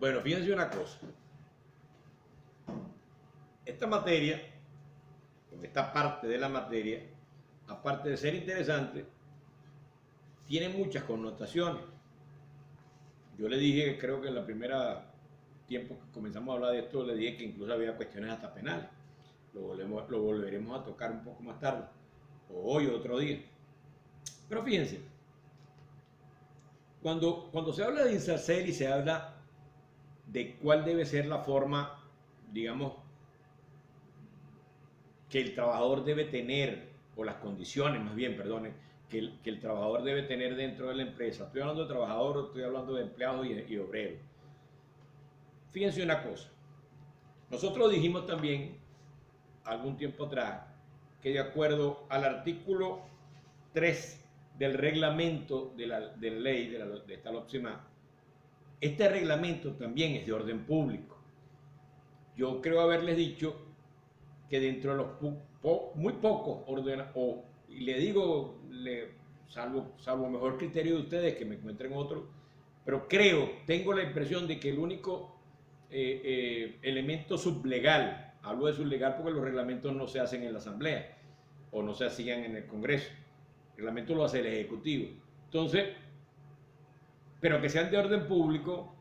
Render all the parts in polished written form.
Bueno, fíjense una cosa. Esta materia, esta parte de la materia, aparte de ser interesante, tiene muchas connotaciones. Yo le dije, creo que en la primera tiempo que comenzamos a hablar de esto, le dije que incluso había cuestiones hasta penales. Lo volveremos a tocar un poco más tarde, o hoy o otro día. Pero fíjense, cuando se habla de INSACER y se habla de cuál debe ser la forma, digamos, que el trabajador debe tener, o las condiciones más bien, perdone, que el trabajador debe tener dentro de la empresa. Estoy hablando de trabajador, estoy hablando de empleados y obreros. Fíjense una cosa, nosotros dijimos también algún tiempo atrás que de acuerdo al artículo 3 del reglamento de la ley de esta LOPSIMA, este reglamento también es de orden público. Yo creo haberles dicho que dentro de los muy pocos o y le digo, salvo mejor criterio de ustedes que me encuentren otro, pero tengo la impresión de que el único elemento sublegal, hablo de sublegal porque los reglamentos no se hacen en la Asamblea o no se hacían en el Congreso, el reglamento lo hace el Ejecutivo. Entonces, pero que sean de orden público,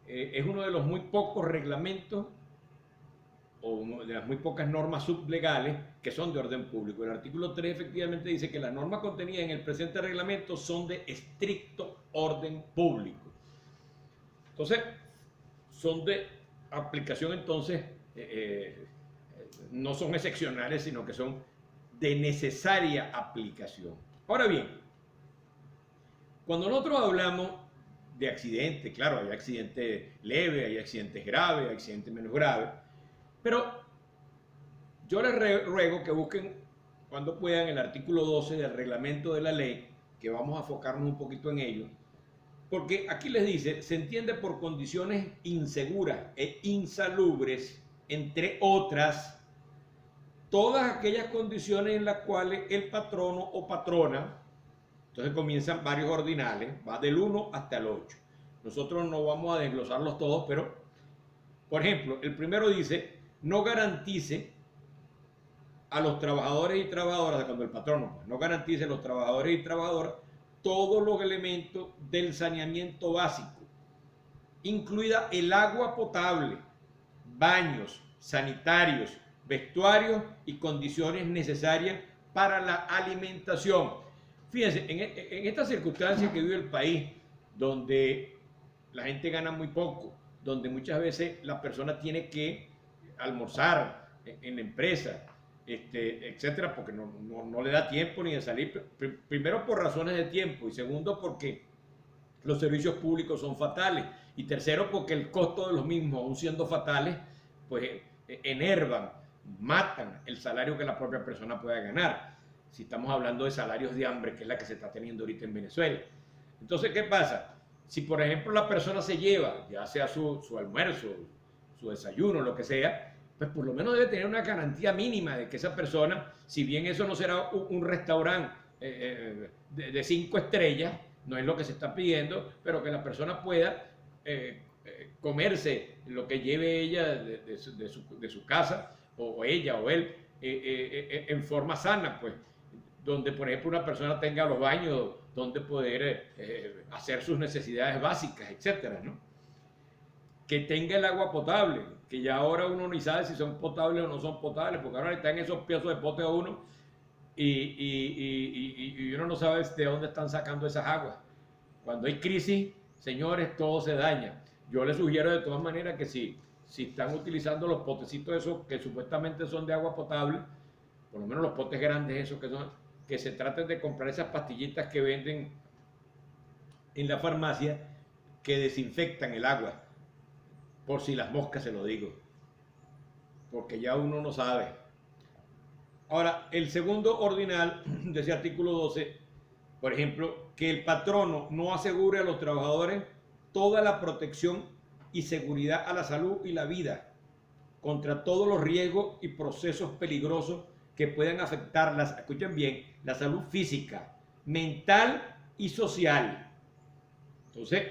es uno de los muy pocos reglamentos o de las muy pocas normas sublegales que son de orden público. El artículo 3 efectivamente dice que las normas contenidas en el presente reglamento son de estricto orden público. Entonces, son de aplicación entonces, no son excepcionales, sino que son de necesaria aplicación. Ahora bien, cuando nosotros hablamos de accidentes, claro, hay accidentes leves, hay accidentes graves, hay accidentes menos graves, pero yo les ruego que busquen cuando puedan el artículo 12 del reglamento de la ley, que vamos a enfocarnos un poquito en ello, porque aquí les dice, se entiende por condiciones inseguras e insalubres, entre otras, todas aquellas condiciones en las cuales el patrono o patrona, entonces comienzan varios ordinales, va del 1 hasta el 8. Nosotros no vamos a desglosarlos todos, pero, por ejemplo, el primero dice, no garantice a los trabajadores y trabajadoras, cuando el patrono no garantice a los trabajadores y trabajadoras todos los elementos del saneamiento básico, incluida el agua potable, baños, sanitarios, vestuarios y condiciones necesarias para la alimentación. Fíjense, en esta circunstancia que vive el país, donde la gente gana muy poco, donde muchas veces la persona tiene que almorzar en la empresa, etcétera, porque no le da tiempo ni de salir, primero por razones de tiempo y segundo porque los servicios públicos son fatales y tercero porque el costo de los mismos, aun siendo fatales, pues enervan, matan el salario que la propia persona pueda ganar. Si estamos hablando de salarios de hambre, que es la que se está teniendo ahorita en Venezuela. Entonces, ¿qué pasa? Si por ejemplo la persona se lleva, ya sea su almuerzo, su desayuno, lo que sea, pues por lo menos debe tener una garantía mínima de que esa persona, si bien eso no será un restaurante de 5 estrellas, no es lo que se está pidiendo, pero que la persona pueda comerse lo que lleve ella de su casa, o ella o él, en forma sana, pues, donde por ejemplo una persona tenga los baños, donde poder hacer sus necesidades básicas, etcétera, ¿no? Que tenga el agua potable, que ya ahora uno ni sabe si son potables o no son potables, porque ahora están esos piezos de pote a uno y uno no sabe de dónde están sacando esas aguas. Cuando hay crisis, señores, todo se daña. Yo les sugiero de todas maneras que si están utilizando los potecitos esos que supuestamente son de agua potable, por lo menos los potes grandes esos que se traten de comprar esas pastillitas que venden en la farmacia que desinfectan el agua. Por si las moscas se lo digo, porque ya uno no sabe. Ahora, el segundo ordinal de ese artículo 12, por ejemplo, que el patrono no asegure a los trabajadores toda la protección y seguridad a la salud y la vida contra todos los riesgos y procesos peligrosos que puedan afectar, escuchen bien, la salud física, mental y social. Entonces,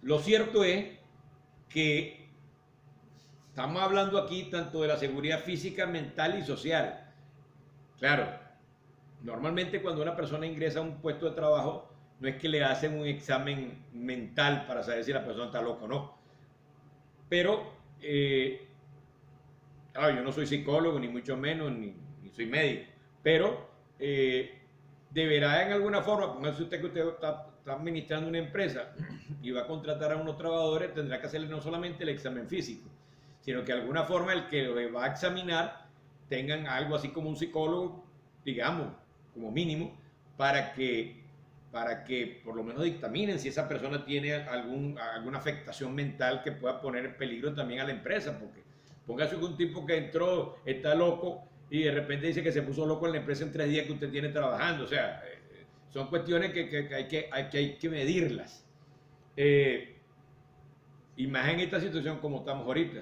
Lo cierto es que estamos hablando aquí tanto de la seguridad física, mental y social. Claro, normalmente cuando una persona ingresa a un puesto de trabajo, no es que le hacen un examen mental para saber si la persona está loca o no. Pero, claro, yo no soy psicólogo, ni mucho menos, ni soy médico. Pero deberá en alguna forma, póngase usted que usted está administrando una empresa y va a contratar a unos trabajadores, tendrá que hacerle no solamente el examen físico, sino que de alguna forma el que lo va a examinar tengan algo así como un psicólogo, digamos, como mínimo, para que por lo menos dictaminen si esa persona tiene alguna afectación mental que pueda poner en peligro también a la empresa, porque póngase que un tipo que entró está loco y de repente dice que se puso loco en la empresa en 3 días que usted tiene trabajando, o sea, son cuestiones que hay que medirlas. Y más en esta situación como estamos ahorita,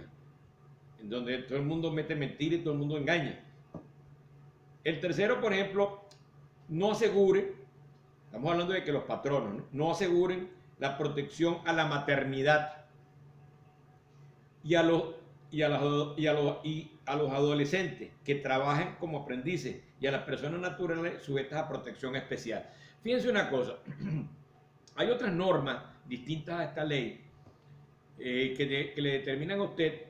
en donde todo el mundo mete mentira y todo el mundo engaña. El tercero, por ejemplo, no asegure, estamos hablando de que los patronos no aseguren la protección a la maternidad y a los adolescentes que trabajen como aprendices y a las personas naturales sujetas a protección especial. Fíjense una cosa, hay otras normas distintas a esta ley que le determinan a usted,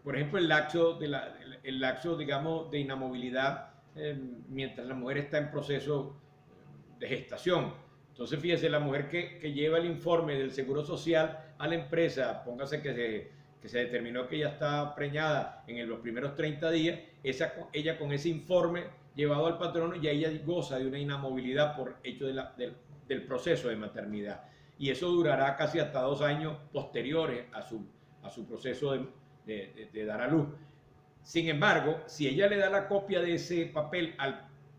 por ejemplo, el lapso, digamos, de inamovilidad mientras la mujer está en proceso de gestación. Entonces, fíjese, la mujer que lleva el informe del Seguro Social a la empresa, póngase que se determinó que ella está preñada en los primeros 30 días, ella con ese informe llevado al patrono, ya ella goza de una inamovilidad por hecho del proceso de maternidad. Y eso durará casi hasta 2 años posteriores a su proceso de dar a luz. Sin embargo, si ella le da la copia de ese papel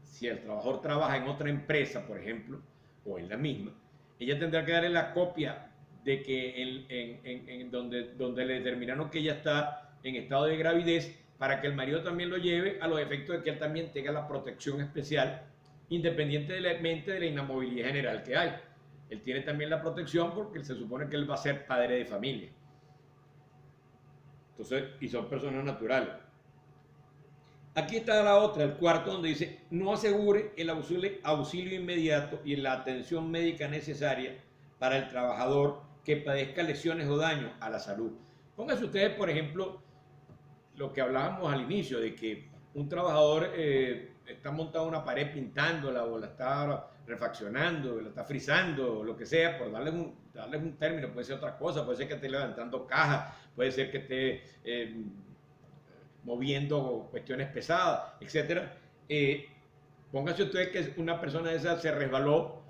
si el trabajador trabaja en otra empresa, por ejemplo, o en la misma, ella tendrá que darle la copia de que donde le determinaron que ella está en estado de gravidez, para que el marido también lo lleve a los efectos de que él también tenga la protección especial, independientemente de la inamovilidad general que hay. Él tiene también la protección porque se supone que él va a ser padre de familia. Entonces, y son personas naturales. Aquí está la otra, el cuarto, donde dice: no asegure el auxilio inmediato y la atención médica necesaria para el trabajador que padezca lesiones o daños a la salud. Pónganse ustedes, por ejemplo, lo que hablábamos al inicio, de que un trabajador está montado en una pared pintándola, o la está refaccionando, la está frizando, lo que sea, por darles un término. Puede ser otra cosa, puede ser que esté levantando cajas, puede ser que esté moviendo cuestiones pesadas, etc. Pónganse ustedes que una persona de esa se resbaló,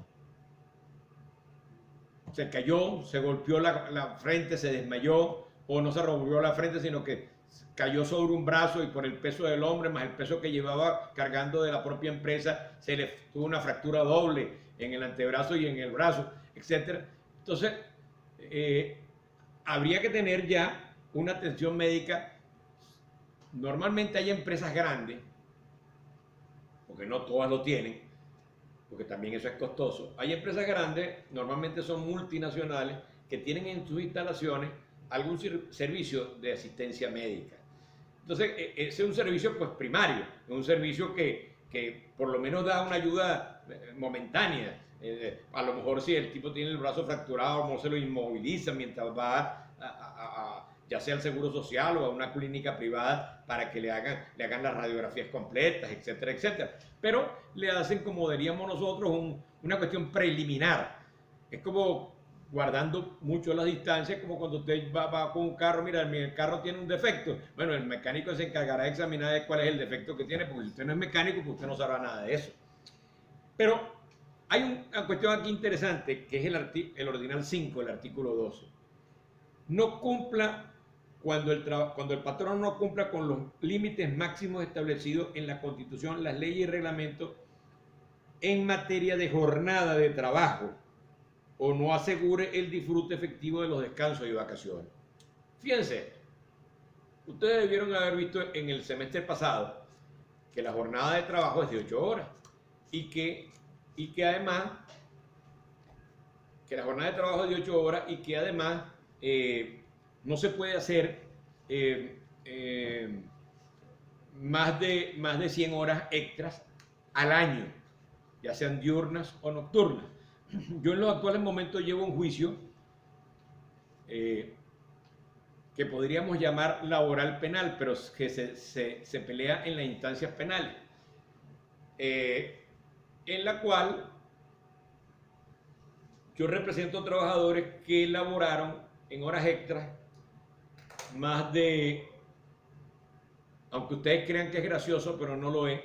se cayó, se golpeó la frente, se desmayó, o no se rompió la frente, sino que cayó sobre un brazo, y por el peso del hombre más el peso que llevaba cargando de la propia empresa, se le tuvo una fractura doble en el antebrazo y en el brazo, etc. Entonces, habría que tener ya una atención médica. Normalmente hay empresas grandes, porque no todas lo tienen, porque también eso es costoso. Hay empresas grandes, normalmente son multinacionales, que tienen en sus instalaciones algún servicio de asistencia médica. Entonces, ese es un servicio pues primario, es un servicio que por lo menos da una ayuda momentánea. A lo mejor si el tipo tiene el brazo fracturado, no se lo inmoviliza mientras va ya sea al Seguro Social o a una clínica privada, para que le hagan las radiografías completas, etcétera, etcétera. Pero le hacen, como diríamos nosotros, una cuestión preliminar. Es como guardando mucho las distancias, como cuando usted va con un carro: mira, el carro tiene un defecto. Bueno, el mecánico se encargará de examinar de cuál es el defecto que tiene, porque si usted no es mecánico, pues usted no sabrá nada de eso. Pero hay una cuestión aquí interesante, que es el ordinal 5, el artículo 12. No cumpla cuando el patrón no cumpla con los límites máximos establecidos en la Constitución, las leyes y reglamentos en materia de jornada de trabajo, o no asegure el disfrute efectivo de los descansos y vacaciones. Fíjense, ustedes debieron haber visto en el semestre pasado que la jornada de trabajo es de 8 horas y que además que la jornada de trabajo es de 8 horas y que además no se puede hacer más de 100 horas extras al año, ya sean diurnas o nocturnas. Yo en los actuales momentos llevo un juicio que podríamos llamar laboral penal, pero que se pelea en las instancias penales, en la cual yo represento trabajadores que laboraron en horas extras más de, aunque ustedes crean que es gracioso, pero no lo es,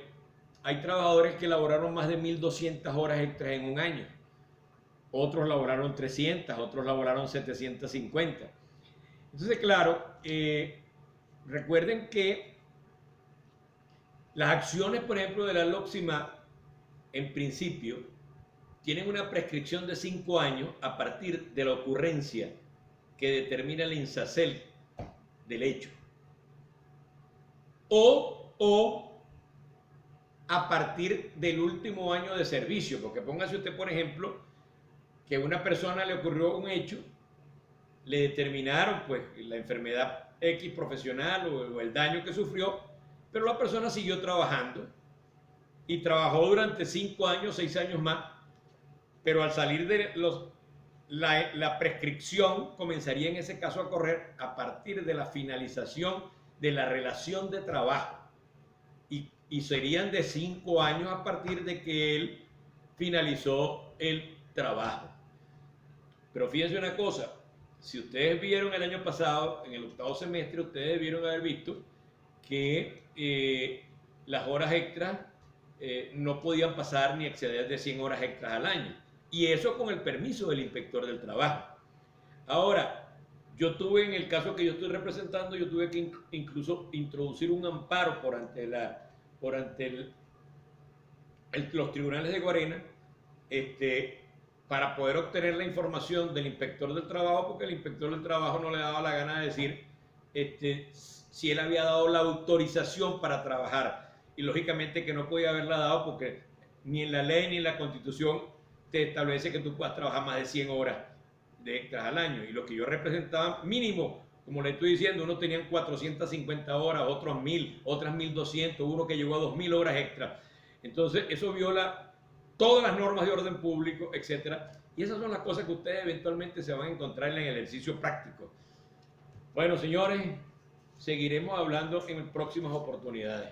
hay trabajadores que laboraron más de 1.200 horas extras en un año. Otros laboraron 300, otros laboraron 750. Entonces, claro, recuerden que las acciones, por ejemplo, de la LOCSIMAP, en principio, tienen una prescripción de 5 años a partir de la ocurrencia que determina el INSACEL del hecho. O a partir del último año de servicio, porque póngase usted, por ejemplo, que a una persona le ocurrió un hecho, le determinaron pues la enfermedad X profesional o el daño que sufrió, pero la persona siguió trabajando y trabajó durante 5 años, 6 años más, pero al salir de la prescripción comenzaría en ese caso a correr a partir de la finalización de la relación de trabajo y serían de 5 años a partir de que él finalizó el trabajo. Pero fíjense una cosa, si ustedes vieron el año pasado, en el 8º semestre, ustedes debieron haber visto que las horas extras no podían pasar ni exceder de 100 horas extras al año. Y eso con el permiso del inspector del trabajo. Ahora, yo tuve, en el caso que yo estoy representando, yo tuve que incluso introducir un amparo por ante los tribunales de Guarena, para poder obtener la información del inspector del trabajo, porque el inspector del trabajo no le daba la gana de decir si él había dado la autorización para trabajar. Y lógicamente que no podía haberla dado porque ni en la ley ni en la Constitución te establece que tú puedas trabajar más de 100 horas de extras al año. Y lo que yo representaba, mínimo, como le estoy diciendo, unos tenían 450 horas, otros 1000, otras 1200, uno que llegó a 2000 horas extras. Entonces, eso viola todas las normas de orden público, etcétera. Y esas son las cosas que ustedes eventualmente se van a encontrar en el ejercicio práctico. Bueno, señores, seguiremos hablando en próximas oportunidades.